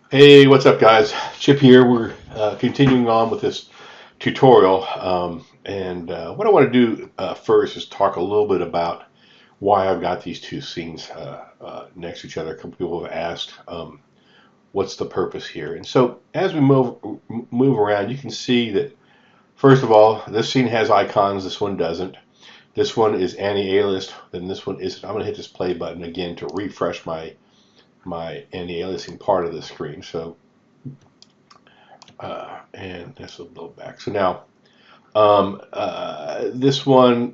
Hey, what's up, guys? Chip here. We're continuing on with this tutorial, and what I want to do first is talk a little bit about why I've got these two scenes next to each other. A couple people have asked, what's the purpose here? And so, as we move around, you can see that first of all, this scene has icons. This one doesn't. This one is anti-aliased, then this one isn't. I'm going to hit this play button again to refresh my anti-aliasing part of the screen. So. And this will blow back. So now, this one,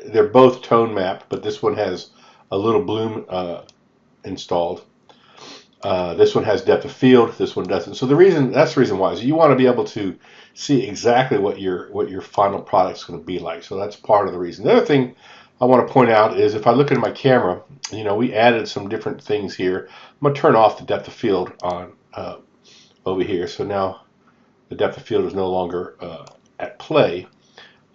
they're both tone mapped, but this one has a little bloom installed. This one has depth of field. This one doesn't. So that's the reason why is you want to be able to see exactly what your final product is going to be like. So that's part of the reason. The other thing I want to point out is if I look at my camera, we added some different things here. I'm going to turn off the depth of field on over here. So now the depth of field is no longer at play.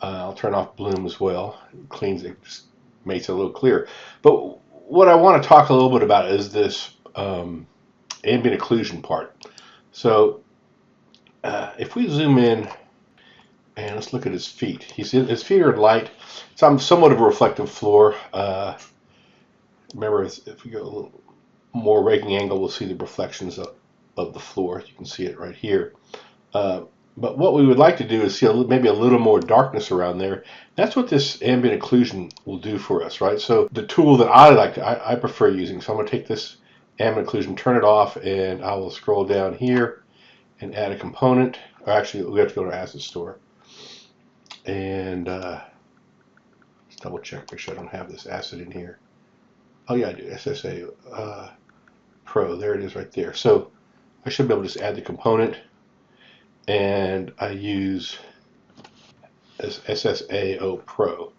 I'll turn off bloom as well. It cleans it, just makes it a little clearer. But what I want to talk a little bit about is this ambient occlusion part. So if we zoom in and let's look at his feet. His feet are light. It's somewhat of a reflective floor. Remember, if we go a little more raking angle, we'll see the reflections of the floor. You can see it right here. But what we would like to do is see maybe a little more darkness around there. That's what this ambient occlusion will do for us, right? So the tool that I prefer using, so I'm going to take this ambient occlusion, turn it off, and I will scroll down here and add a component. Or actually, we have to go to Asset Store. And let's double check, make sure I don't have this asset in here. Oh yeah, I do, SSA Pro, there it is right there. So I should be able to just add the component. And I use SSAO Pro.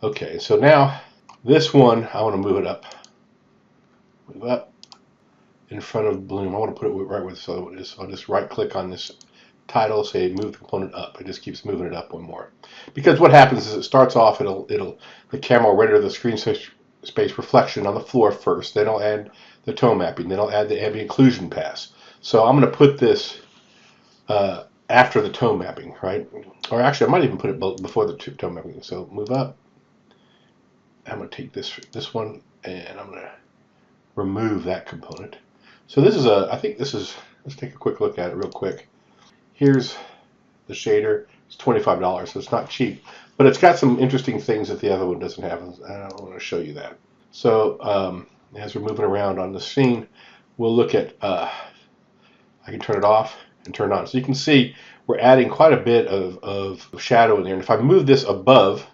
Okay, so now this one, I want to move it up. Move up in front of Bloom. I want to put it right where this other one is. So I'll just right click on this title, say move the component up. It just keeps moving it up one more. Because what happens is it starts off, the camera will render the screen space reflection on the floor first. Then I'll add the tone mapping. Then I'll add the ambient occlusion pass. So I'm going to put this after the tone mapping, right? Or actually, I might even put it before the tone mapping. So move up. I'm going to take this one, and I'm going to remove that component. So this is I think this is, let's take a quick look at it real quick. Here's the shader. It's $25, so it's not cheap. But it's got some interesting things that the other one doesn't have, and I want to show you that. So as we're moving around on the scene, we'll look at, I can turn it off and turn it on. So you can see we're adding quite a bit of shadow in there. And if I move this above,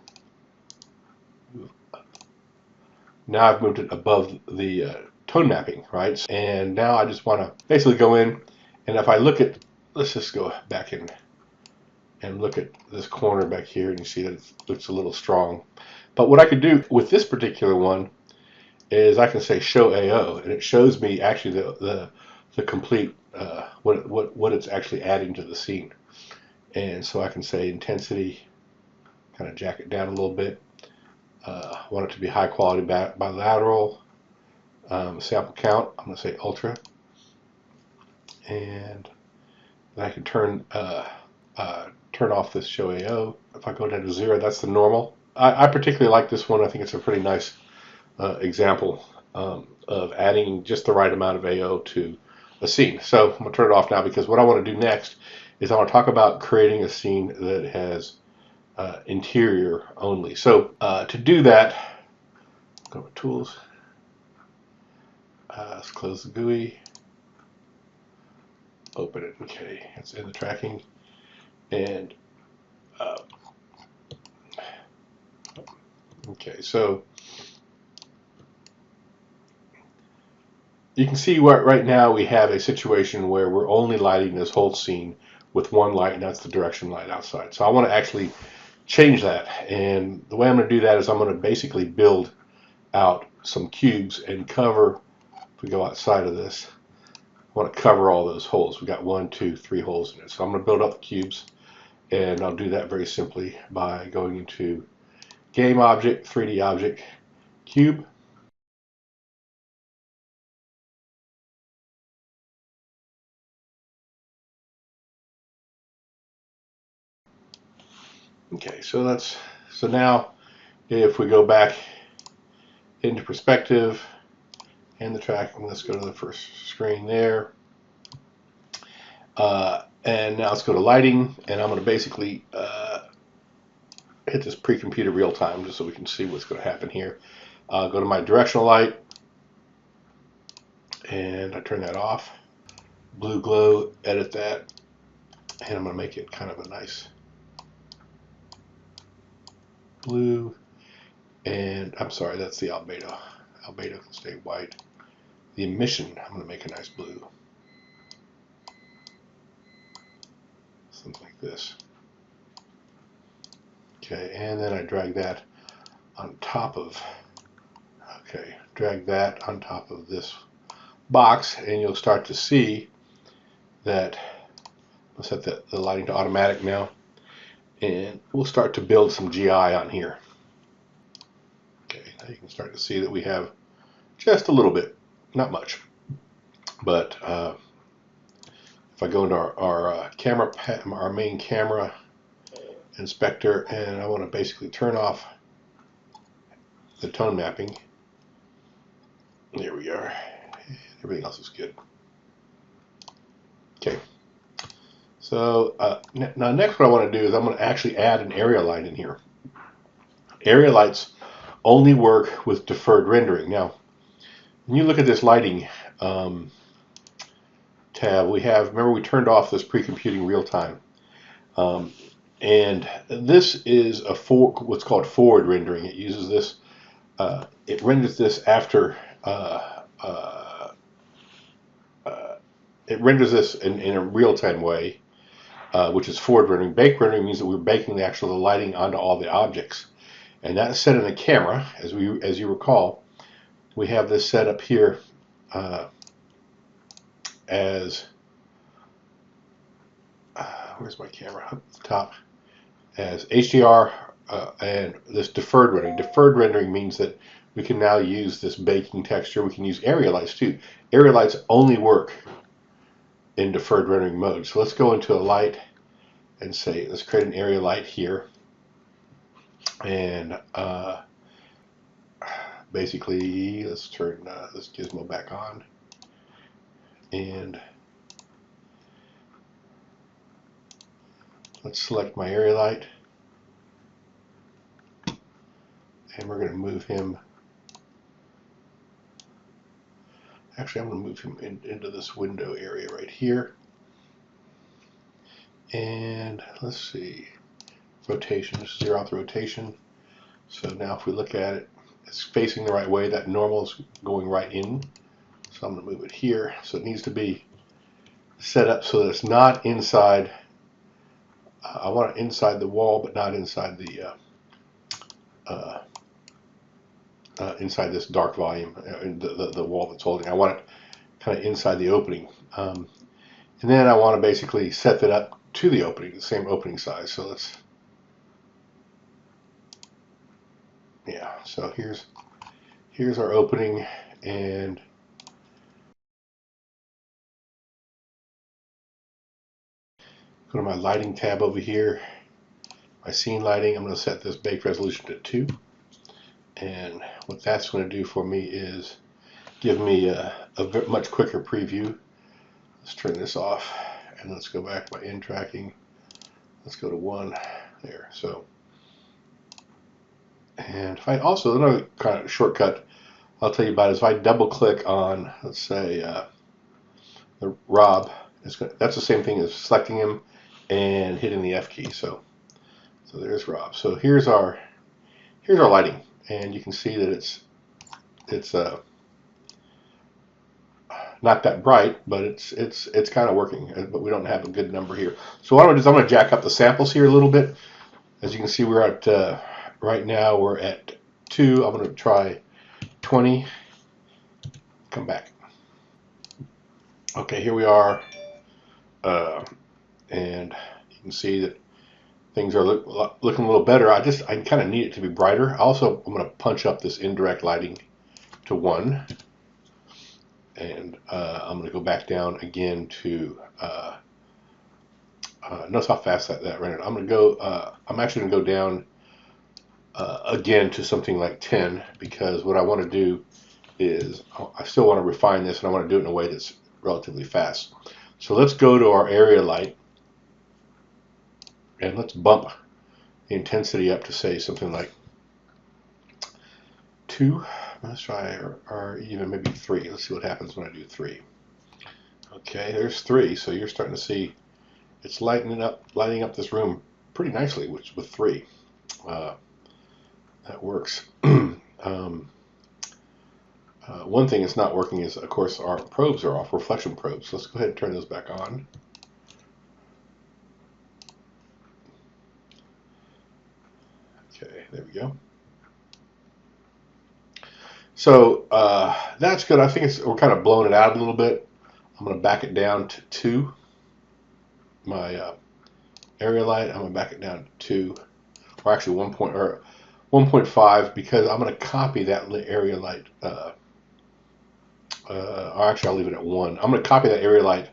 now I've moved it above the tone mapping, right? And now I just want to basically go in, and if I look at, let's just go back in and look at this corner back here, and you see that it looks a little strong. But what I could do with this particular one is I can say show AO, and it shows me actually the complete what it's actually adding to the scene. And so I can say intensity, kind of jack it down a little bit. Want it to be high quality bilateral. Sample count, I'm going to say ultra. And then I can turn off this show AO. If I go down to 0, that's the normal. I particularly like this one. I think it's a pretty nice example of adding just the right amount of AO to a scene. So I'm going to turn it off now because what I want to do next is I want to talk about creating a scene that has interior only. So to do that, go to Tools, let's close the GUI, open it. Okay, it's in the tracking, and okay, so you can see right now we have a situation where we're only lighting this whole scene with one light, and that's the direction light outside. So I want to actually change that, and the way I'm going to do that is I'm going to basically build out some cubes and cover. If we go outside of this, I want to cover all those holes. We've got 1, 2, 3 holes in it. So I'm going to build up the cubes, and I'll do that very simply by going into Game Object, 3D Object, Cube, Okay, so now if we go back into perspective and the tracking, let's go to the first screen there. And now let's go to lighting, and I'm going to basically hit this pre-computed real time just so we can see what's going to happen here. Go to my directional light, and I turn that off. Blue glow, edit that, and I'm going to make it kind of a nice blue. And I'm sorry, that's the albedo. Albedo can stay white. The emission, I'm going to make a nice blue. Something like this. Okay, and then I drag that on top of, drag that on top of this box, and you'll start to see that, we'll set the lighting to automatic now, and we'll start to build some GI on here. Okay, now you can start to see that we have just a little bit, not much, but if I go into our main camera inspector, and I want to basically turn off the tone mapping, there we are. Everything else is good. Okay. So now next what I want to do is I'm going to actually add an area light in here. Area lights only work with deferred rendering. Now, when you look at this lighting tab, remember we turned off this pre-computing real time. And this is what's called forward rendering. It uses this, it renders this after, it renders this in a real-time way, which is forward rendering. Bake rendering means that we're baking the lighting onto all the objects. And that's set in the camera, as you recall. We have this set up here as, where's my camera? Up at the top. As HDR and this deferred rendering. Deferred rendering means that we can now use this baking texture. We can use area lights too. Area lights only work in deferred rendering mode. So let's go into a light and say, let's create an area light here. And basically, let's turn this gizmo back on. And let's select my area light. And we're going to move him. Actually, I'm going to move him into this window area right here. And let's see, rotation, zero out the rotation. So now if we look at it, it's facing the right way. That normal is going right in. So I'm going to move it here. So it needs to be set up so that it's not inside. I want it inside the wall, but not inside the inside this dark volume, the wall that's holding. I want it kind of inside the opening. And then I want to basically set that up to the opening, the same opening size. So let's, yeah, so here's our opening, and go to my lighting tab over here, my scene lighting. I'm going to set this bake resolution to 2, and what that's going to do for me is give me a much quicker preview. Let's turn this off, and let's go back to my in tracking. Let's go to 1 there. So, and if I also, another kind of shortcut I'll tell you about is if I double click on, let's say, the Rob, that's the same thing as selecting him and hitting the F key. So there's Rob. So here's our lighting, and you can see that it's not that bright, but it's kind of working. But we don't have a good number here. So what I'm going to do is I'm going to jack up the samples here a little bit. As you can see, we're at right now we're at 2. I'm going to try 20. Come back. Okay, here we are, and you can see that things are looking a little better. I kind of need it to be brighter. Also, I'm going to punch up this indirect lighting to 1, and I'm going to go back down again to Notice how fast that rendered. I'm gonna go. I'm actually gonna go down again to something like 10 because what I want to do is I still want to refine this and I want to do it in a way that's relatively fast. So let's go to our area light and let's bump the intensity up to say something like 2. Let's try, or even maybe 3. Let's see what happens when I do 3. Okay, there's 3. So you're starting to see it's lighting up this room pretty nicely, which with 3. That works. One thing that's not working is, of course, our probes are off, reflection probes. Let's go ahead and turn those back on. Okay, there we go. So that's good. I think we're kind of blowing it out a little bit. I'm going to back it down to 2. My area light, I'm going to back it down to 2, or actually 1.5, because I'm going to copy that area light. Or actually, I'll leave it at 1. I'm going to copy that area light.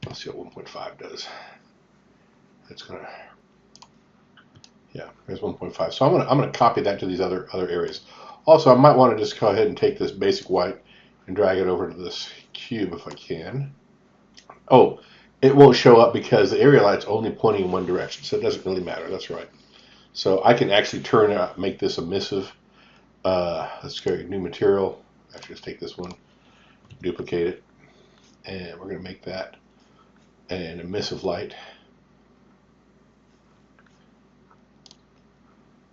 Let's see what 1.5 does. It's going to, yeah, there's 1.5. So I'm going to copy that to these other areas. Also, I might want to just go ahead and take this basic white and drag it over to this cube if I can. Oh, it won't show up because the area light's only pointing in one direction, so it doesn't really matter. That's right. So I can actually make this emissive. Let's go new material. Actually, let's take this one, duplicate it, and we're going to make that an emissive light.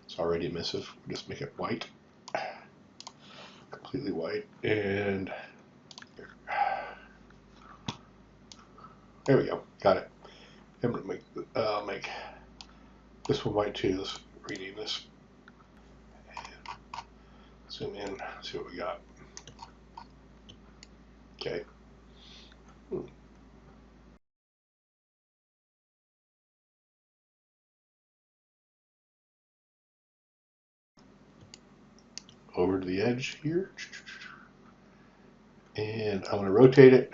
It's already emissive. We'll just make it white, completely white, and there we go. Got it. I'm going to make this one white too. Let's rename this. Zoom in, see what we got. Okay. Over to the edge here. And I'm going to rotate it.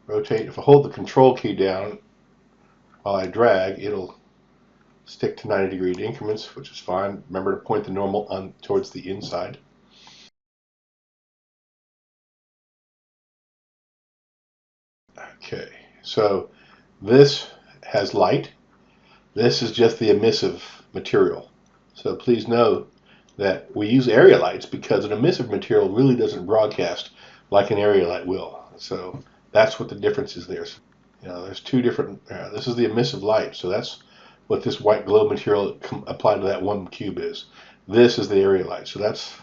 Rotate. If I hold the control key down while I drag, it'll stick to 90-degree increments, which is fine. Remember to point the normal on towards the inside. Okay, so this has light. This is just the emissive material. So please know that we use area lights because an emissive material really doesn't broadcast like an area light will. So that's what the difference is there. You know, there's 2 different. This is the emissive light, so that's what this white glow material applied to that one cube is. This is the area light, so that's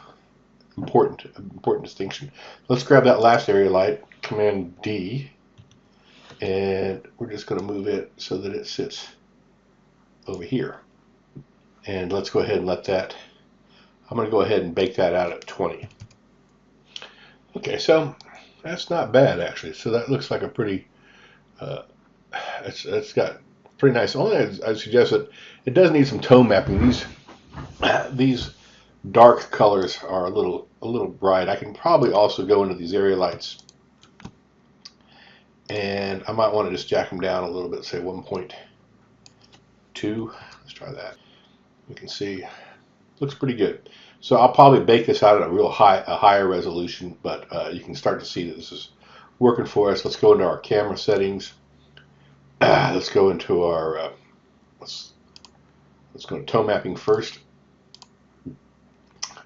important distinction. Let's grab that last area light, Command D, and we're just going to move it so that it sits over here. And let's go ahead and let that. I'm going to go ahead and bake that out at 20. Okay, so that's not bad actually. So that looks like a pretty. It's got pretty nice. Only I suggest that it does need some tone mapping. These dark colors are a little bright. I can probably also go into these area lights, and I might want to just jack them down a little bit. Say 1.2. Let's try that. You can see, looks pretty good. So I'll probably bake this out at a higher resolution, but you can start to see that this is working for us. Let's go into our camera settings. Let's go into our let's go to tone mapping first,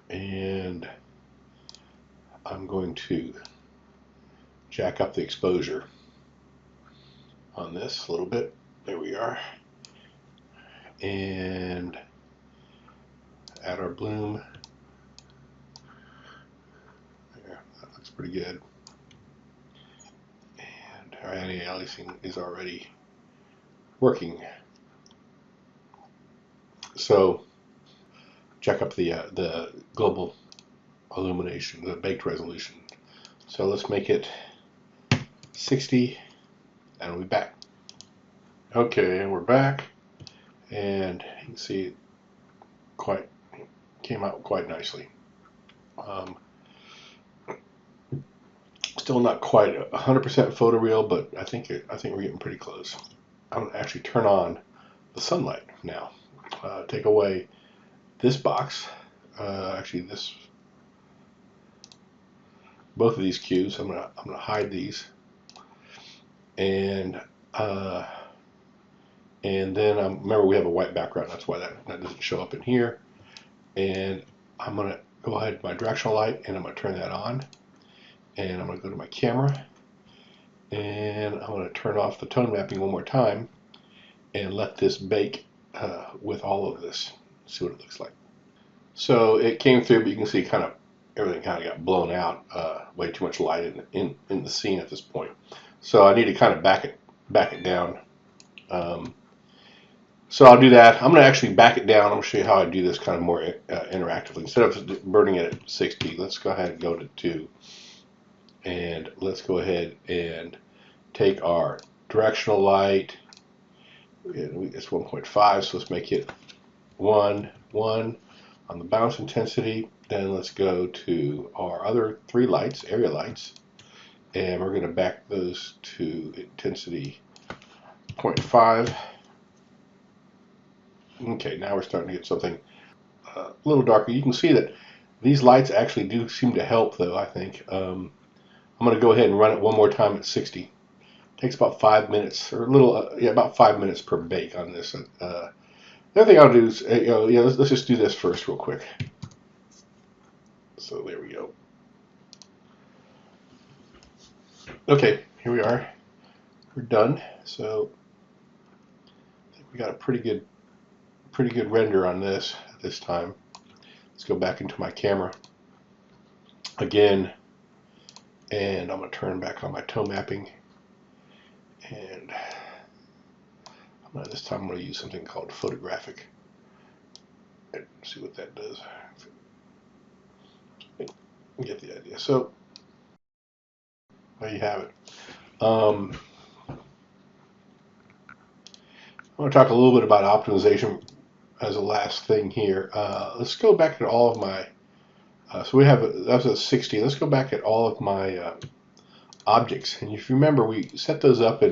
and I'm going to jack up the exposure on this a little bit. There we are, and add our bloom. There, that looks pretty good. And our anti-aliasing is already working. So check up the global illumination, the baked resolution. So let's make it 60, and we'll be back. Okay, and we're back, and you can see it came out quite nicely. Still not quite 100% photoreal, but I think we're getting pretty close. I'm going to actually turn on the sunlight now. Take away this box. Actually, both of these cues. I'm gonna hide these, and then remember we have a white background. That's why that doesn't show up in here. And I'm gonna go ahead with my directional light, and I'm gonna turn that on. And I'm gonna go to my camera, and I'm gonna turn off the tone mapping one more time, and let this bake with all of this. See what it looks like. So it came through, but you can see everything kind of got blown out. Way too much light in the scene at this point. So I need to kind of back it down. So I'll do that. I'm going to actually back it down. I'm going to show you how I do this kind of more interactively. Instead of burning it at 60, let's go ahead and go to 2. And let's go ahead and take our directional light. It's 1.5, so let's make it 1 on the bounce intensity. Then let's go to our other 3 lights, area lights, and we're going to back those to intensity 0.5. Okay, now we're starting to get something a little darker. You can see that these lights actually do seem to help, though, I think. I'm going to go ahead and run it one more time at 60. It takes about 5 minutes, or a little, about 5 minutes per bake on this. The other thing I'll do is, let's just do this first real quick. So there we go. Okay, here we are. We're done. So I think we got a pretty good render on this at this time. Let's go back into my camera again, and I'm going to turn back on my tone mapping, and this time I'm going to use something called photographic. Let's see what that does. You get the idea. So there you have it. I want to talk a little bit about optimization as a last thing here. Let's go back to all of my, so we have, that was a 60. Let's go back at all of my objects. And if you remember, we set those up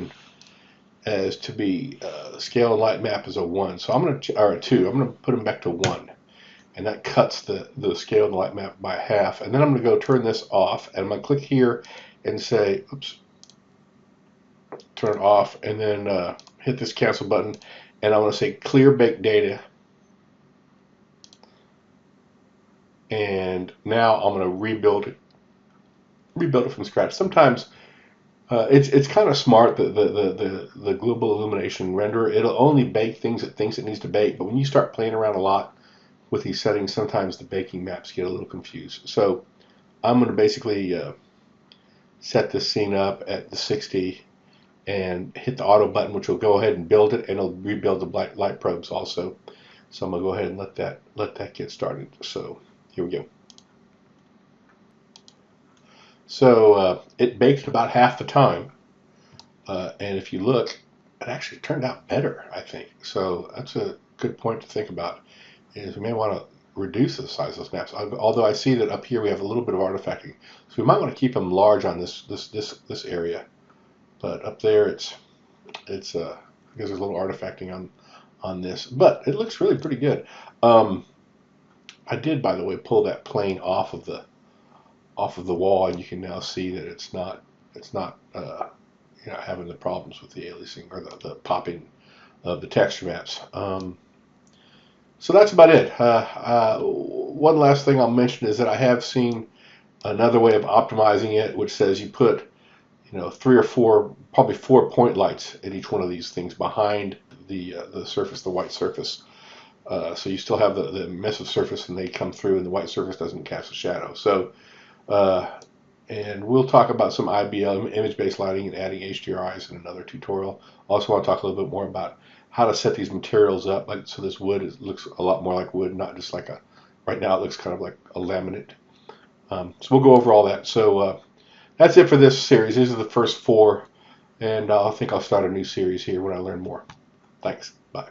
as to be scale and light map as a 1. So I'm going to, or a 2. I'm going to put them back to 1. And that cuts the scale and the light map by half. And then I'm going to go turn this off. And I'm going to click here and say, oops, turn it off. And then hit this cancel button. And I want to say clear bake data. And now I'm going to rebuild it from scratch. Sometimes it's kind of smart, the global illumination renderer. It'll only bake things it thinks it needs to bake. But when you start playing around a lot with these settings, sometimes the baking maps get a little confused. So I'm going to basically set this scene up at the 60 and hit the auto button, which will go ahead and build it, and it'll rebuild the light probes also. So I'm going to go ahead and let that get started. So here we go. So it baked about half the time, and if you look, it actually turned out better, I think. So that's a good point to think about. Is we may want to reduce the size of those maps. Although I see that up here we have a little bit of artifacting, so we might want to keep them large on this area. But up there it's because there's a little artifacting on this, but it looks really pretty good. I did, by the way, pull that plane off of the wall, and you can now see that it's not having the problems with the aliasing or the popping of the texture maps. So that's about it. One last thing I'll mention is that I have seen another way of optimizing it, which says you put 3 or 4, probably 4 point lights at each one of these things behind the surface, the white surface. So you still have the emissive surface, and they come through, and the white surface doesn't cast a shadow. So, and we'll talk about some IBL, image-based lighting, and adding HDRIs in another tutorial. Also want to talk a little bit more about how to set these materials up, so this wood looks a lot more like wood, not just like right now it looks kind of like a laminate. So we'll go over all that. So that's it for this series. These are the first 4, and I think I'll start a new series here when I learn more. Thanks. Bye.